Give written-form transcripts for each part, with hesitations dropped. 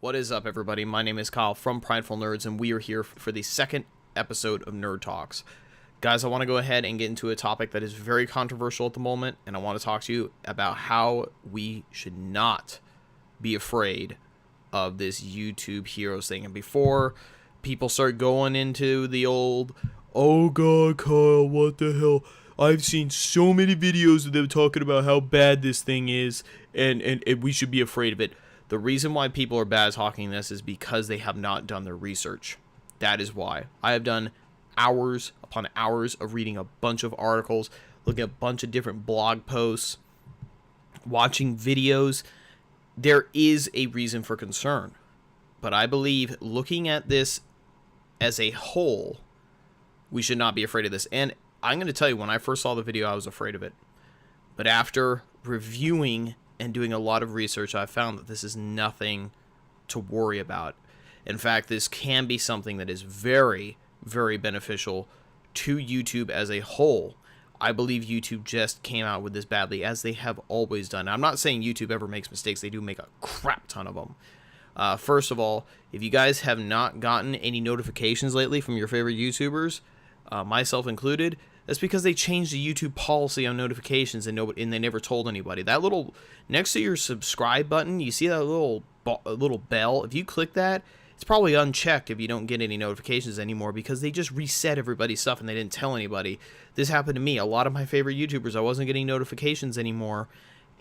What is up, everybody? My name is Kyle from Prideful Nerds, and we are here for the second episode of Nerd Talks. Guys, I want to go ahead and get into a topic that is very controversial at the moment, and I want to talk to you about how we should not be afraid of this YouTube Heroes thing. And before people start going into the old, oh god, Kyle, what the hell? I've seen so many videos of them talking about how bad this thing is, and we should be afraid of it. The reason why people are bad talking this is because they have not done their research. That is why. I have done hours upon hours of reading a bunch of articles, looking at a bunch of different blog posts, watching videos. There is a reason for concern. But I believe looking at this as a whole, we should not be afraid of this. And I'm going to tell you, when I first saw the video, I was afraid of it. But after reviewing and doing a lot of research, I found that this is nothing to worry about. In fact, this can be something that is very, very beneficial to YouTube as a whole. I believe YouTube just came out with this badly, as they have always done. Now, I'm not saying YouTube ever makes mistakes. They do make a crap ton of them. First of all, if you guys have not gotten any notifications lately from your favorite YouTubers, myself included, that's because they changed the YouTube policy on notifications, and they never told anybody. That little, next to your subscribe button, you see that little bell? If you click that, it's probably unchecked if you don't get any notifications anymore, because they just reset everybody's stuff and they didn't tell anybody. This happened to me. A lot of my favorite YouTubers, I wasn't getting notifications anymore,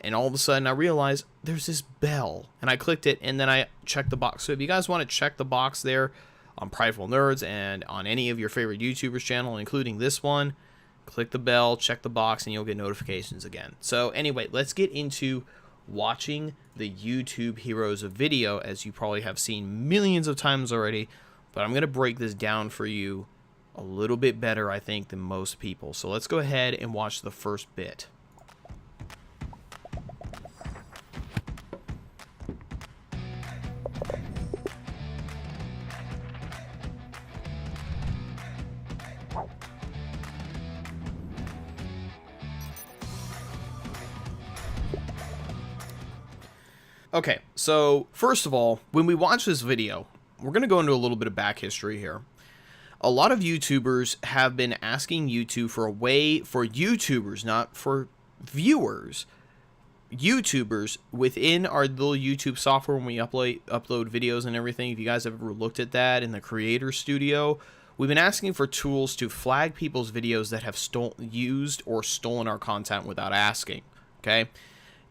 and all of a sudden I realized there's this bell, and I clicked it, and then I checked the box. So if you guys want to check the box there on Prideful Nerds and on any of your favorite YouTubers' channel, including this one, click the bell, check the box, and you'll get notifications again. So anyway, let's get into watching the YouTube Heroes video, as you probably have seen millions of times already, but I'm going to break this down for you a little bit better, I think, than most people. So let's go ahead and watch the first bit. Okay, so first of all, when we watch this video, we're going to go into a little bit of back history here. A lot of YouTubers have been asking YouTube for a way for YouTubers, not for viewers, YouTubers within our little YouTube software when we upload videos and everything. If you guys have ever looked at that in the Creator Studio, we've been asking for tools to flag people's videos that have used or stolen our content without asking, okay?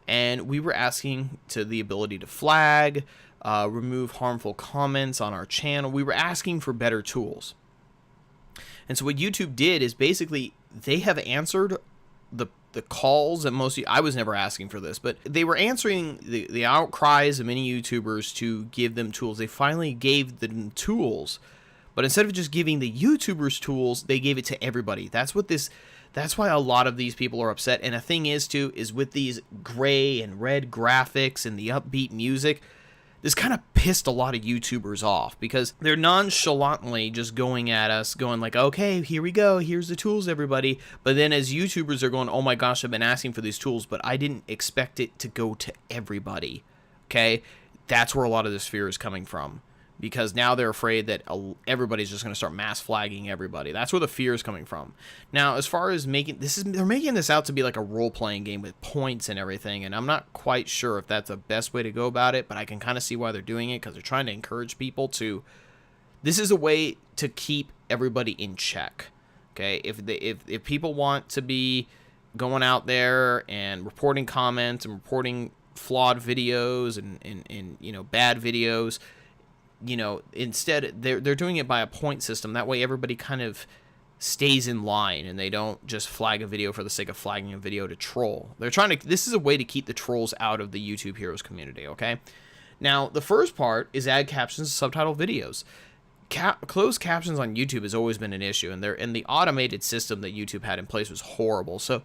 And we were asking to the ability to flag, remove harmful comments on our channel. We were asking for better tools. And so what YouTube did is basically they have answered the calls that I was never asking for this, but they were answering the outcries of many YouTubers to give them tools. They finally gave them tools, but instead of just giving the YouTubers tools, they gave it to everybody. That's why a lot of these people are upset. And the thing is, too, is with these gray and red graphics and the upbeat music, this kind of pissed a lot of YouTubers off, because they're nonchalantly just going at us, going like, okay, here we go, here's the tools, everybody. But then as YouTubers are going, oh my gosh, I've been asking for these tools, but I didn't expect it to go to everybody, okay? That's where a lot of this fear is coming from, because now they're afraid that everybody's just going to start mass flagging everybody. That's where the fear is coming from. Now, as far as they're making this out to be like a role-playing game with points and everything, and I'm not quite sure if that's the best way to go about it, but I can kind of see why they're doing it, because they're trying to encourage people to. This is a way to keep everybody in check. Okay, if people want to be going out there and reporting comments and reporting flawed videos and bad videos, instead they're doing it by a point system. That way everybody kind of stays in line, and they don't just flag a video for the sake of flagging a video to troll. This is a way to keep the trolls out of the YouTube Heroes community, okay? Now, the first part is add captions to subtitle videos. Closed captions on YouTube has always been an issue, and the automated system that YouTube had in place was horrible. So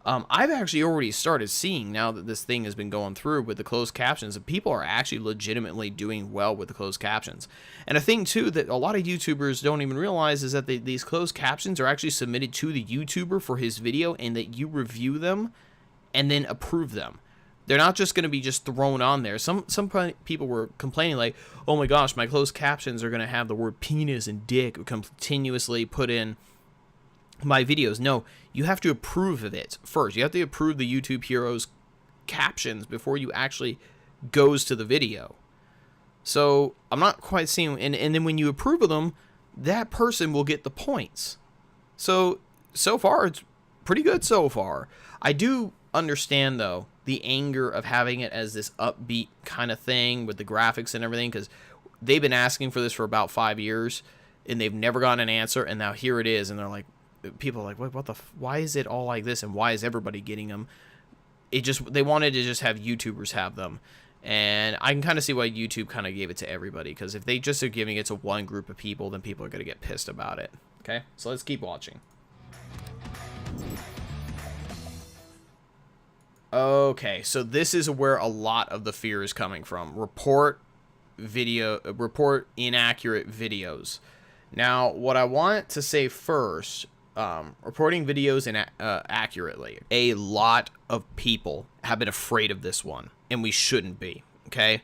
I've actually already started seeing, now that this thing has been going through with the closed captions, that people are actually legitimately doing well with the closed captions. And a thing, too, that a lot of YouTubers don't even realize is that these closed captions are actually submitted to the YouTuber for his video, and that you review them and then approve them. They're not just going to be just thrown on there. Some people were complaining like, oh my gosh, my closed captions are going to have the word penis and dick continuously put in my videos. No, you have to approve of it first. You have to approve the YouTube Heroes captions before you actually goes to the video. So I'm not quite seeing, and then when you approve of them, that person will get the points. So far it's pretty good so far. I do understand though the anger of having it as this upbeat kind of thing with the graphics and everything, because they've been asking for this for about 5 years and they've never gotten an answer, and now here it is, and they're like, people are like, what the why is it all like this, and why is everybody getting them? They wanted to just have YouTubers have them, and I can kind of see why YouTube kind of gave it to everybody, because if they just are giving it to one group of people, then people are going to get pissed about it. Okay, so let's keep watching. Okay, so this is where a lot of the fear is coming from. Report inaccurate videos. Now, what I want to say first, reporting videos accurately. A lot of people have been afraid of this one, and we shouldn't be, okay?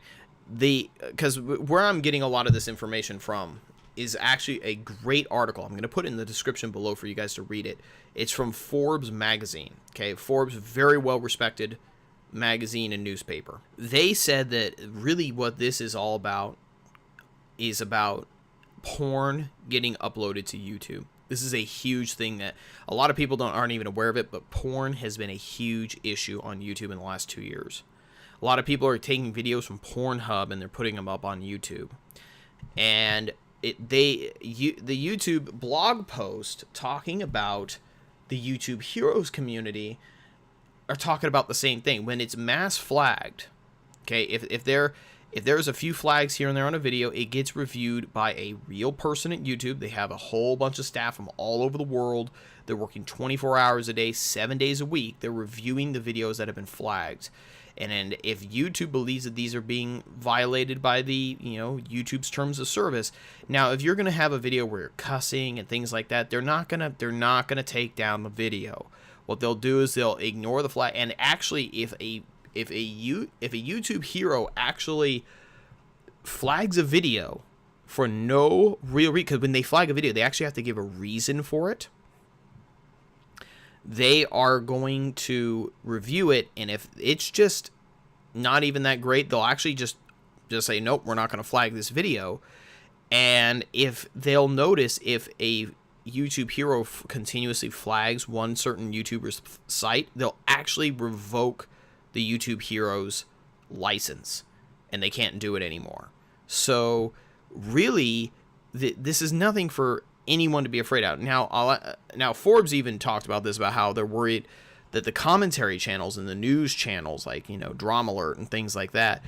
Because where I'm getting a lot of this information from is actually a great article. I'm going to put it in the description below for you guys to read it. It's from Forbes magazine. Okay, Forbes, very well respected magazine and newspaper. They said that really what this is all about is about porn getting uploaded to YouTube. This is a huge thing that a lot of people aren't even aware of it, but porn has been a huge issue on YouTube in the last 2 years. A lot of people are taking videos from Pornhub and they're putting them up on YouTube. And the YouTube blog post talking about the YouTube Heroes community are talking about the same thing. When it's mass flagged, okay, if there's a few flags here and there on a video, it gets reviewed by a real person at YouTube. They have a whole bunch of staff from all over the world. They're working 24 hours a day, 7 days a week. They're reviewing the videos that have been flagged. And if YouTube believes that these are being violated by the, YouTube's terms of service, now if you're going to have a video where you're cussing and things like that, they're not going to take down the video. What they'll do is they'll ignore the flag. And actually, if a YouTube hero actually flags a video for no real reason, because when they flag a video, they actually have to give a reason for it. They are going to review it, and if it's just not even that great, they'll actually just say, nope, we're not going to flag this video. And if they'll notice if a YouTube hero continuously flags one certain YouTuber's site, they'll actually revoke the YouTube hero's license, and they can't do it anymore. So really, this is nothing for anyone to be afraid of. Now Forbes even talked about this, about how they're worried that the commentary channels and the news channels, like, Drama Alert and things like that,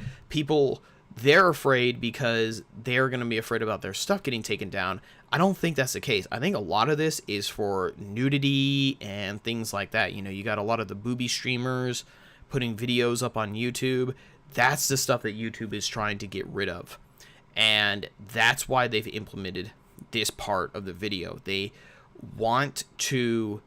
they're afraid because they're going to be afraid about their stuff getting taken down. I don't think that's the case. I think a lot of this is for nudity and things like that. You got a lot of the booby streamers putting videos up on YouTube. That's the stuff that YouTube is trying to get rid of. And that's why they've implemented this part of the video. They want to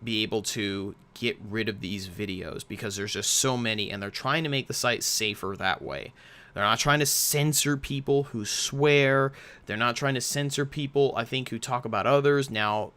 be able to get rid of these videos because there's just so many, and they're trying to make the site safer that way. They're not trying to censor people who swear. They're not trying to censor people, I think, who talk about others. Now,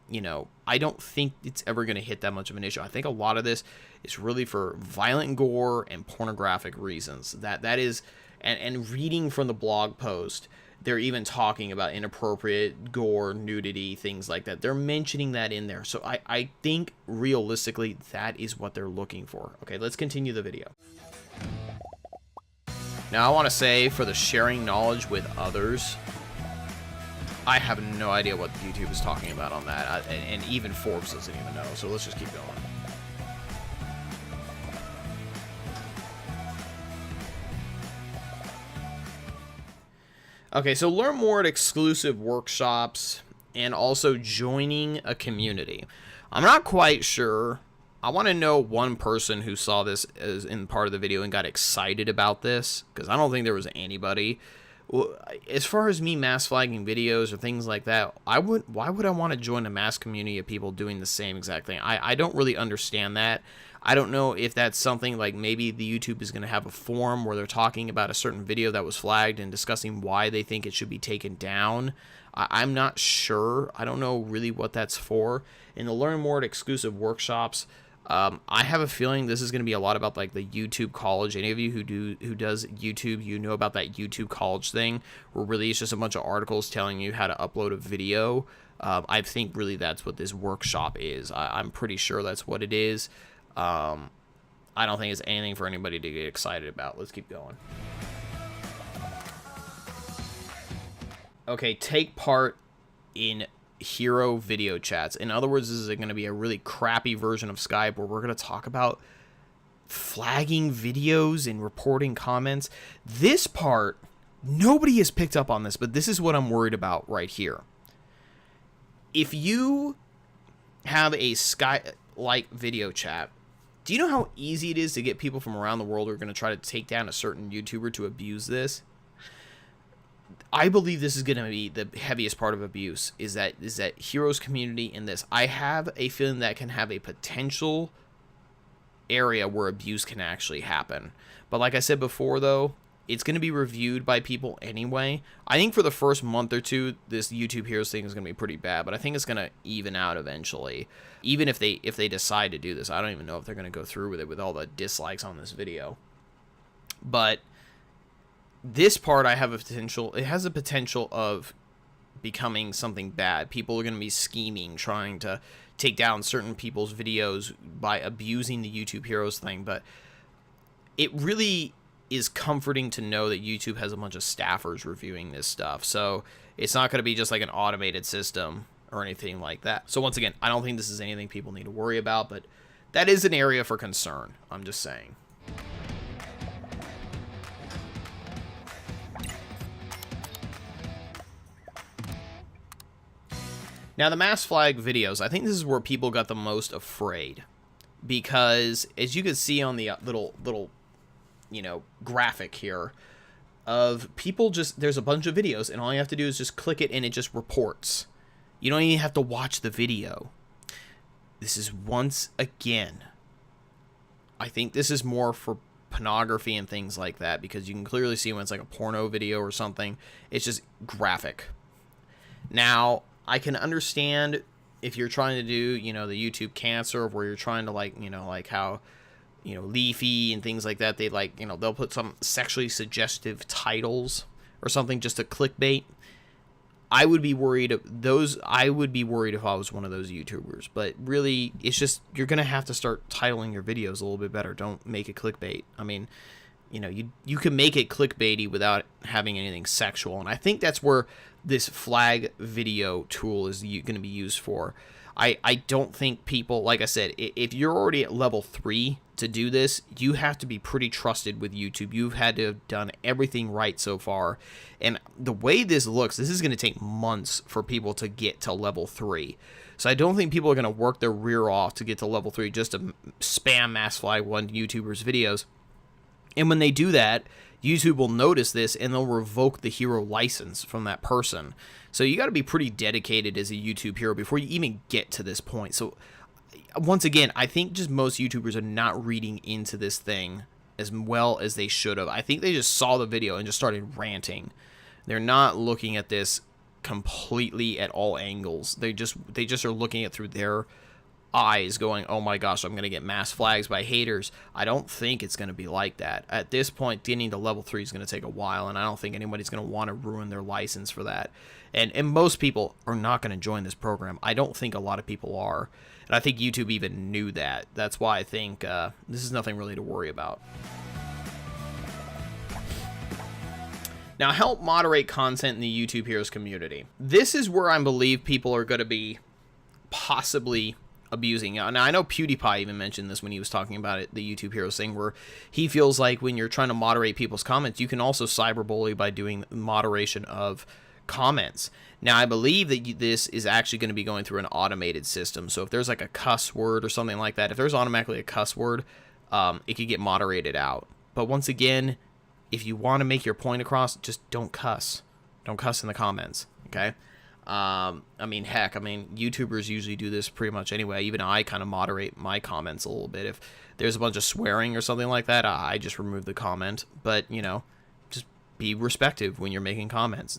I don't think it's ever going to hit that much of an issue. I think a lot of this is really for violent gore and pornographic reasons. That is, and reading from the blog post, they're even talking about inappropriate gore, nudity, things like that. They're mentioning that in there. So I think realistically that is what they're looking for. Okay, let's continue the video. Now, I want to say, for the sharing knowledge with others, I have no idea what YouTube is talking about on that, and even Forbes doesn't even know, so let's just keep going. Okay, so learn more at exclusive workshops and also joining a community. I'm not quite sure. I want to know one person who saw this as in part of the video and got excited about this, because I don't think there was anybody. Well, as far as me mass flagging videos or things like that, why would I want to join a mass community of people doing the same exact thing? I don't really understand that. I don't know if that's something like maybe the YouTube is going to have a forum where they're talking about a certain video that was flagged and discussing why they think it should be taken down. I'm not sure. I don't know really what that's for. And to learn more at exclusive workshops, I have a feeling this is going to be a lot about like the YouTube college. Any of you who does YouTube, you know about that YouTube college thing, where really it's just a bunch of articles telling you how to upload a video. I think really that's what this workshop is. I'm pretty sure that's what it is. I don't think it's anything for anybody to get excited about. Let's keep going. Okay, take part in hero video chats. In other words, this is going to be a really crappy version of Skype where we're going to talk about flagging videos and reporting comments. This part, nobody has picked up on this, but this is what I'm worried about right here. If you have a Skype-like video chat, do you know how easy it is to get people from around the world who are going to try to take down a certain YouTuber to abuse this? I believe this is going to be the heaviest part of abuse, is that heroes community in this. I have a feeling that can have a potential area where abuse can actually happen. But like I said before, though, it's going to be reviewed by people anyway. I think for the first month or two, this YouTube Heroes thing is going to be pretty bad, but I think it's going to even out eventually. Even if they decide to do this, I don't even know if they're going to go through with it with all the dislikes on this video. But this part, I have a potential. It has a potential of becoming something bad. People are going to be scheming, trying to take down certain people's videos by abusing the YouTube Heroes thing. But it really is comforting to know that YouTube has a bunch of staffers reviewing this stuff. So it's not going to be just like an automated system or anything like that. So once again, I don't think this is anything people need to worry about, but that is an area for concern. I'm just saying. Now, the mass flag videos, I think this is where people got the most afraid, because as you can see on the little graphic here of people, just there's a bunch of videos and all you have to do is just click it and it just reports. You don't even have to watch the video. This is, once again, I think this is more for pornography and things like that, because you can clearly see when it's like a porno video or something, it's just graphic. Now, I can understand if you're trying to do, the YouTube cancer, where you're trying to like how, Leafy and things like that, they they'll put some sexually suggestive titles or something just to clickbait. I would be worried if I was one of those YouTubers, but really it's just, you're going to have to start titling your videos a little bit better. Don't make it clickbait. I mean, you can make it clickbaity without having anything sexual. And I think that's where this flag video tool is going to be used for. I don't think people, like I said, if you're already at level 3 to do this, you have to be pretty trusted with YouTube. You've had to have done everything right so far. And the way this looks, this is going to take months for people to get to level 3. So I don't think people are going to work their rear off to get to level 3 just to spam mass flag one YouTuber's videos. And when they do that, YouTube will notice this and they'll revoke the hero license from that person. So you got to be pretty dedicated as a YouTube hero before you even get to this point. So once again, I think just most YouTubers are not reading into this thing as well as they should have. I think they just saw the video and just started ranting. They're not looking at this completely at all angles. They just are looking at it through their eyes going, oh my gosh, I'm going to get mass flags by haters. I don't think it's going to be like that. At this point, getting to level 3 is going to take a while, and I don't think anybody's going to want to ruin their license for that. And most people are not going to join this program. I don't think a lot of people are. And I think YouTube even knew that. That's why I think this is nothing really to worry about. Now, help moderate content in the YouTube Heroes community. This is where I believe people are going to be possibly abusing. Now, I know PewDiePie even mentioned this when he was talking about it, the YouTube Heroes thing, where he feels like when you're trying to moderate people's comments, you can also cyberbully by doing moderation of comments. Now, I believe that this is actually going to be going through an automated system. So if there's like a cuss word or something like that, if there's automatically a cuss word, it could get moderated out. But once again, if you want to make your point across, just don't cuss. Don't cuss in the comments, okay? I mean, heck, I mean, YouTubers usually do this pretty much anyway. Even I kind of moderate my comments a little bit. If there's a bunch of swearing or something like that, I just remove the comment. But, you know, just be respectful when you're making comments.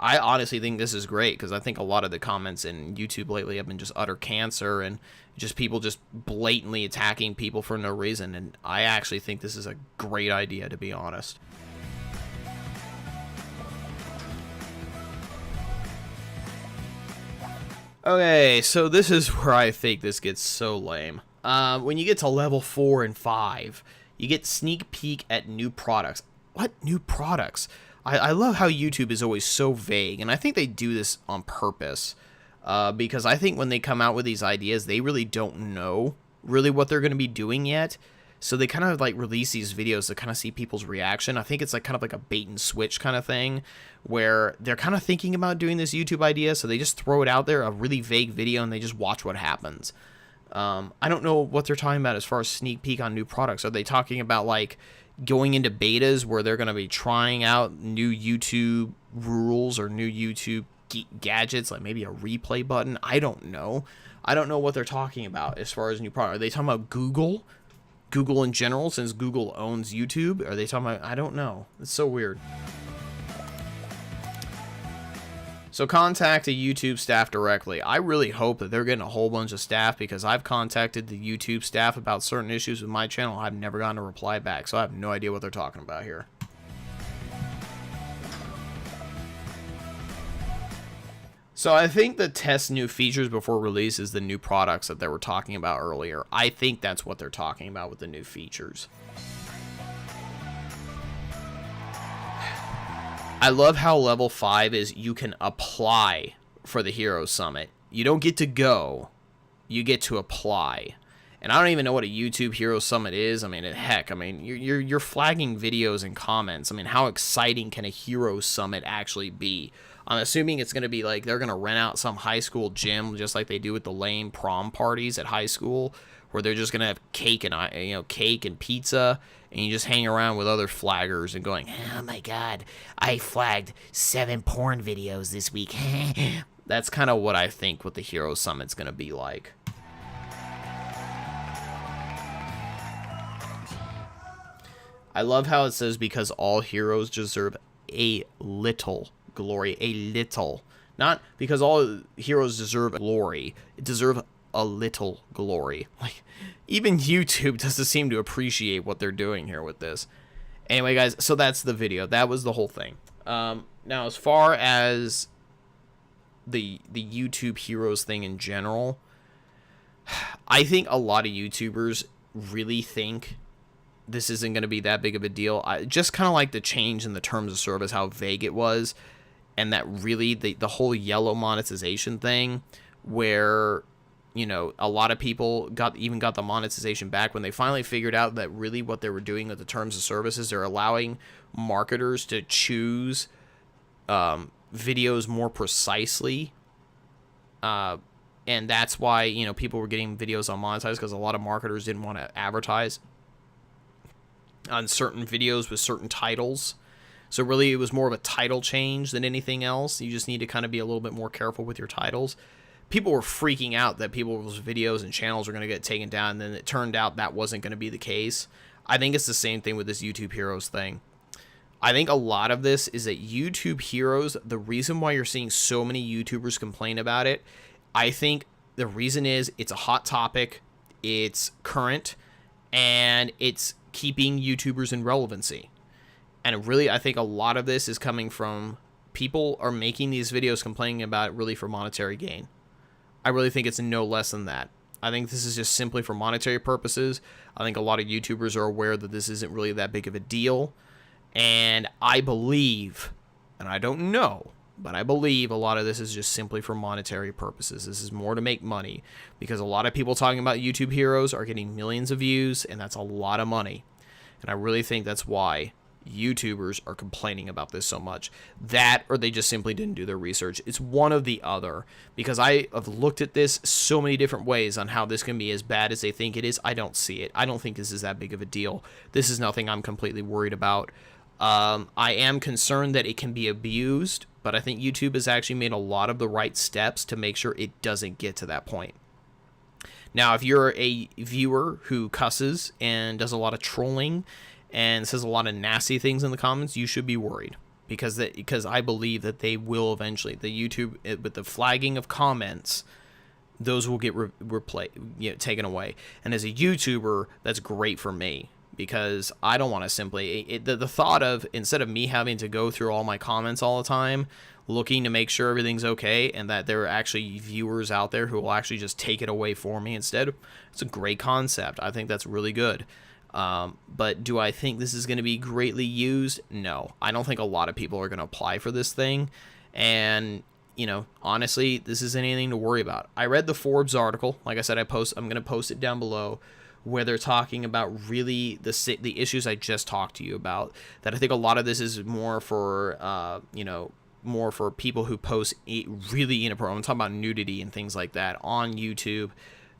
I honestly think this is great because I think a lot of the comments in YouTube lately have been just utter cancer and just people just blatantly attacking people for no reason. And I actually think this is a great idea, to be honest. Okay, so this is where I think this gets so lame. When you get to level 4 and 5, you get sneak peek at new products. What new products? I love how YouTube is always so vague, and I think they do this on purpose. Because I think when they come out with these ideas, they really don't know really what they're going to be doing yet. So they kind of like release these videos to kind of see people's reaction. I think it's like kind of like a bait and switch kind of thing where they're kind of thinking about doing this YouTube idea. So they just throw it out there, a really vague video, and they just watch what happens. I don't know what they're talking about as far as sneak peek on new products. Are they talking about like going into betas where they're going to be trying out new YouTube rules or new YouTube gadgets, like maybe a replay button? I don't know. I don't know what they're talking about as far as new product. Are they talking about Google in general, since Google owns YouTube? Are they talking about, I don't know. It's so weird. So contact the YouTube staff directly. I really hope that they're getting a whole bunch of staff, because I've contacted the YouTube staff about certain issues with my channel. I've never gotten a reply back, so I have no idea what they're talking about here. So I think the test new features before release is the new products that they were talking about earlier. I think that's what they're talking about with the new features. I love how level 5 is you can apply for the Hero Summit. You don't get to go, you get to apply. And I don't even know what a YouTube Hero Summit is. I mean, heck, I mean, you're flagging videos and comments. I mean, how exciting can a Hero Summit actually be? I'm assuming it's going to be like they're going to rent out some high school gym, just like they do with the lame prom parties at high school, where they're just going to have cake and cake and pizza, and you just hang around with other flaggers and going, oh my god, I flagged 7 porn videos this week. That's kind of what I think what the Hero Summit's going to be like. I love how it says because all heroes deserve a little glory. A little. Not because all heroes deserve glory. It deserve a little glory. Like, even YouTube doesn't seem to appreciate what they're doing here with this. Anyway, guys, so that's the video. That was the whole thing. Now, as far as the YouTube heroes thing in general, I think a lot of YouTubers really think this isn't going to be that big of a deal. Just kind of like the change in the terms of service, how vague it was, and that really the whole yellow monetization thing, where, you know, a lot of people got the monetization back when they finally figured out that really what they were doing with the terms of services, they're allowing marketers to choose videos more precisely. And that's why, you know, people were getting videos unmonetized, because a lot of marketers didn't want to advertise on certain videos with certain titles. So really it was more of a title change than anything else. You just need to kind of be a little bit more careful with your titles. People were freaking out that people's videos and channels are going to get taken down, and then it turned out that wasn't going to be the case. I think it's the same thing with this YouTube Heroes thing. I think a lot of this is that YouTube Heroes, the reason why you're seeing so many YouTubers complain about it, I think the reason is it's a hot topic, it's current, and it's keeping YouTubers in relevancy. And really, I think a lot of this is coming from people are making these videos complaining about it really for monetary gain. I really think it's no less than that. I think this is just simply for monetary purposes. I think a lot of YouTubers are aware that this isn't really that big of a deal. And I believe, and I don't know, but I believe a lot of this is just simply for monetary purposes. This is more to make money, because a lot of people talking about YouTube Heroes are getting millions of views, and that's a lot of money. And I really think that's why YouTubers are complaining about this so much. That, or they just simply didn't do their research. It's one of the other, because I have looked at this so many different ways on how this can be as bad as they think it is. I don't see it. I don't think this is that big of a deal. This is nothing I'm completely worried about. I am concerned that it can be abused, but I think YouTube has actually made a lot of the right steps to make sure it doesn't get to that point. Now, if you're a viewer who cusses and does a lot of trolling and says a lot of nasty things in the comments, you should be worried, because I believe that they will eventually, the YouTube, with the flagging of comments, those will get taken away. And as a YouTuber, that's great for me, because I don't want to simply, the thought of, instead of me having to go through all my comments all the time, looking to make sure everything's okay, and that there are actually viewers out there who will actually just take it away for me instead, it's a great concept. I think that's really good. But do I think this is going to be greatly used? No. I don't think a lot of people are going to apply for this thing. And, you know, honestly, this isn't anything to worry about. I read the Forbes article. Like I said, I'm going to post it down below, where they're talking about really the issues I just talked to you about. That I think a lot of this is more for, more for people who post really inappropriate. I'm talking about nudity and things like that on YouTube.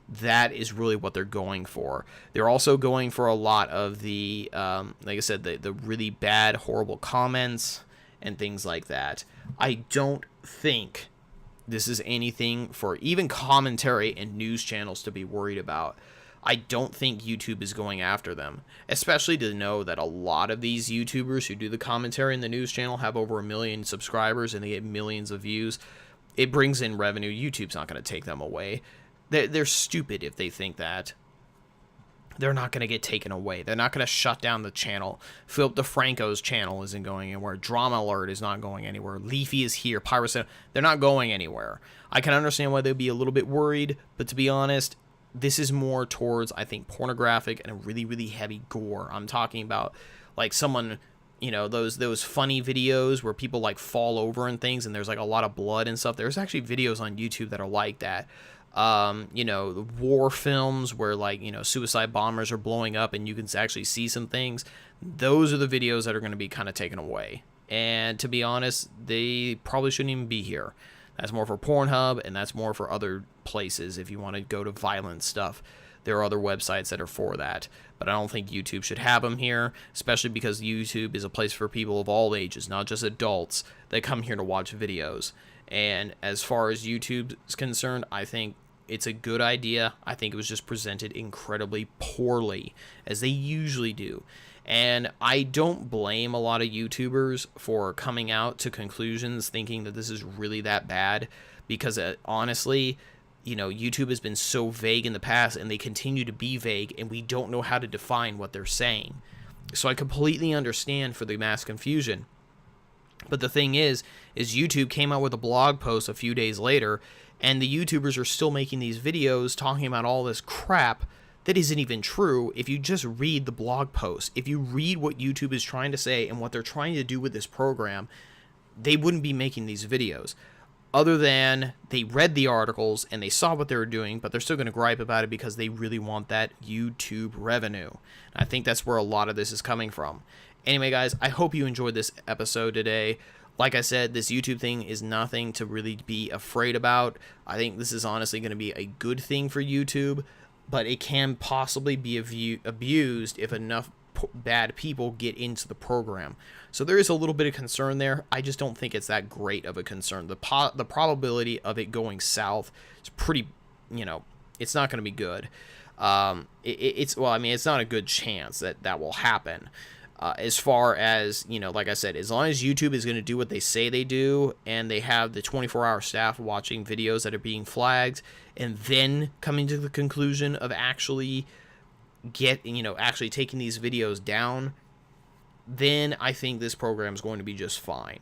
That is really what they're going for. They're also going for a lot of the, like I said, the really bad, horrible comments and things like that. I don't think this is anything for even commentary and news channels to be worried about. I don't think YouTube is going after them, especially to know that a lot of these YouTubers who do the commentary in the news channel have over 1 million subscribers and they get millions of views. It brings in revenue. YouTube's not going to take them away. They're stupid if they think that. They're not going to get taken away. They're not going to shut down the channel. Philip DeFranco's channel isn't going anywhere. Drama Alert is not going anywhere. Leafy is here. Piracy, they're not going anywhere. I can understand why they'd be a little bit worried, but to be honest, this is more towards, I think, pornographic and a really, really heavy gore. I'm talking about, like, someone, you know, those funny videos where people, like, fall over and things, and there's, like, a lot of blood and stuff. There's actually videos on YouTube that are like that. You know, the war films where, like, you know, suicide bombers are blowing up and you can actually see some things. Those are the videos that are going to be kind of taken away. And to be honest, they probably shouldn't even be here. That's more for Pornhub, and that's more for other places. If you want to go to violent stuff, there are other websites that are for that. But I don't think YouTube should have them here, especially because YouTube is a place for people of all ages, not just adults that come here to watch videos. And as far as YouTube is concerned, I think it's a good idea. I think it was just presented incredibly poorly, as they usually do. And I don't blame a lot of YouTubers for coming out to conclusions thinking that this is really that bad, because honestly, you know, YouTube has been so vague in the past, and they continue to be vague, and we don't know how to define what they're saying. So I completely understand for the mass confusion. But the thing is YouTube came out with a blog post a few days later, and the YouTubers are still making these videos talking about all this crap that isn't even true. If you just read the blog post, if you read what YouTube is trying to say and what they're trying to do with this program, they wouldn't be making these videos. Other than they read the articles and they saw what they were doing, but they're still going to gripe about it because they really want that YouTube revenue. I think that's where a lot of this is coming from. Anyway, guys, I hope you enjoyed this episode today. Like I said, this YouTube thing is nothing to really be afraid about. I think this is honestly going to be a good thing for YouTube, but it can possibly be abused if enough bad people get into the program. So there is a little bit of concern there. I just don't think it's that great of a concern. The probability of it going south is pretty, you know, it's not going to be good. It's not a good chance that will happen. As far as, you know, like I said, as long as YouTube is going to do what they say they do, and they have the 24-hour staff watching videos that are being flagged, and then coming to the conclusion of actually actually taking these videos down, then I think this program is going to be just fine.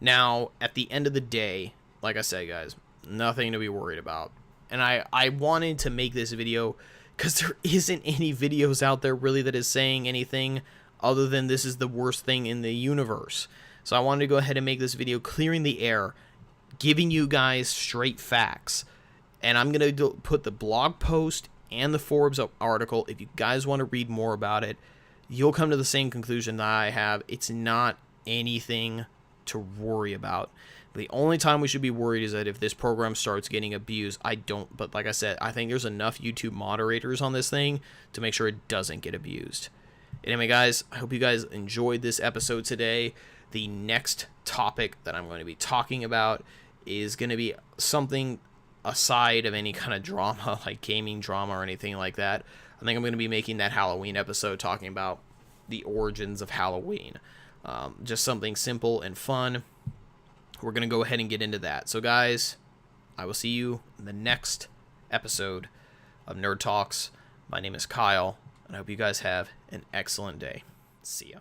Now, at the end of the day, like I said, guys, nothing to be worried about. And I wanted to make this video because there isn't any videos out there really that is saying anything other than this is the worst thing in the universe. So I wanted to go ahead and make this video clearing the air, giving you guys straight facts. And I'm going to put the blog post and the Forbes article. If you guys want to read more about it, you'll come to the same conclusion that I have. It's not anything to worry about. The only time we should be worried is that if this program starts getting abused. But like I said, I think there's enough YouTube moderators on this thing to make sure it doesn't get abused. Anyway, guys, I hope you guys enjoyed this episode today. The next topic that I'm going to be talking about is going to be something aside of any kind of drama, like gaming drama or anything like that. I think I'm going to be making that Halloween episode talking about the origins of Halloween. Just something simple and fun. We're going to go ahead and get into that. So, guys, I will see you in the next episode of Nerd Talks. My name is Kyle, and I hope you guys have an excellent day. See ya.